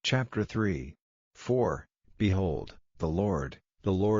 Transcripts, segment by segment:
Chapter 3. For, behold, the Lord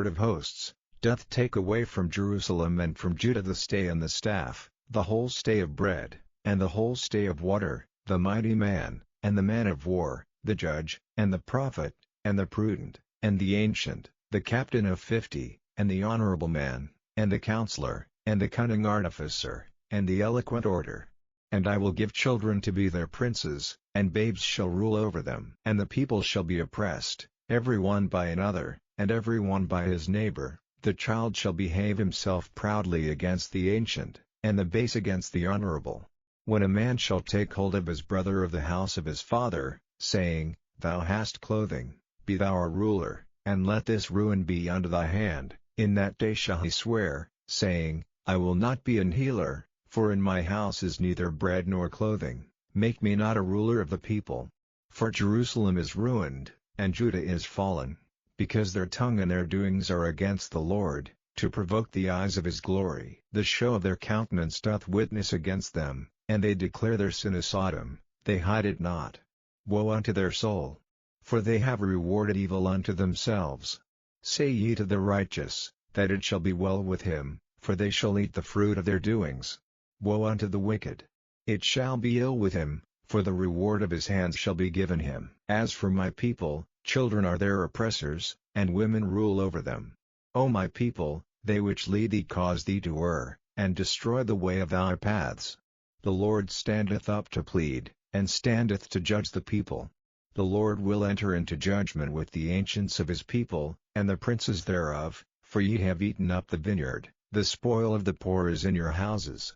of hosts, doth take away from Jerusalem and from Judah the stay and the staff, the whole stay of bread, and the whole stay of water, the mighty man, and the man of war, the judge, and the prophet, and the prudent, and the ancient, the captain of 50, and the honorable man, and the counselor, and the cunning artificer, and the eloquent orator. And I will give children to be their princes, and babes shall rule over them. And the people shall be oppressed, every one by another, and every one by his neighbor. The child shall behave himself proudly against the ancient, and the base against the honorable. When a man shall take hold of his brother of the house of his father, saying, Thou hast clothing, be thou a ruler, and let this ruin be unto thy hand, in that day shall he swear, saying, I will not be an healer, for in my house is neither bread nor clothing, make me not a ruler of the people. For Jerusalem is ruined, and Judah is fallen, because their tongue and their doings are against the Lord, to provoke the eyes of his glory. The show of their countenance doth witness against them, and they declare their sin is Sodom, they hide it not. Woe unto their soul! For they have rewarded evil unto themselves. Say ye to the righteous, that it shall be well with him, for they shall eat the fruit of their doings. Woe unto the wicked! It shall be ill with him, for the reward of his hands shall be given him. As for my people, children are their oppressors, and women rule over them. O my people, they which lead thee cause thee to err, and destroy the way of thy paths. The Lord standeth up to plead, and standeth to judge the people. The Lord will enter into judgment with the ancients of his people, and the princes thereof, for ye have eaten up the vineyard, the spoil of the poor is in your houses.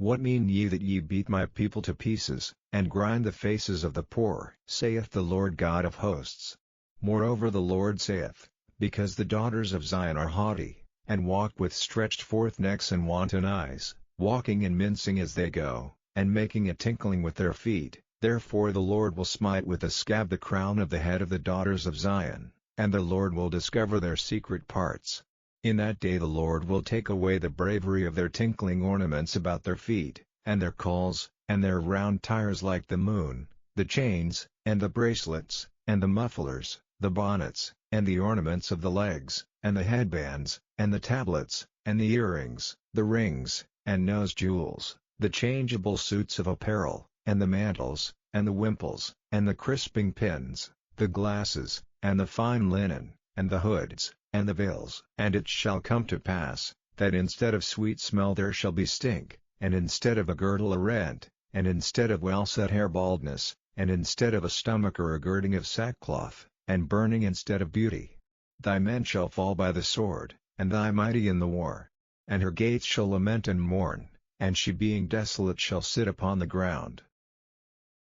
What mean ye that ye beat my people to pieces, and grind the faces of the poor? Saith the Lord God of hosts. Moreover the Lord saith, Because the daughters of Zion are haughty, and walk with stretched forth necks and wanton eyes, walking and mincing as they go, and making a tinkling with their feet, therefore the Lord will smite with a scab the crown of the head of the daughters of Zion, and the Lord will discover their secret parts. In that day the Lord will take away the bravery of their tinkling ornaments about their feet, and their culls, and their round tires like the moon, the chains, and the bracelets, and the mufflers, the bonnets, and the ornaments of the legs, and the headbands, and the tablets, and the earrings, the rings, and nose jewels, the changeable suits of apparel, and the mantles, and the wimples, and the crisping pins, the glasses, and the fine linen, and the hoods, and the veils. And it shall come to pass, that instead of sweet smell there shall be stink, and instead of a girdle a rent, and instead of well-set hair baldness, and instead of a stomacher a girding of sackcloth, and burning instead of beauty. Thy men shall fall by the sword, and thy mighty in the war. And her gates shall lament and mourn, and she being desolate shall sit upon the ground.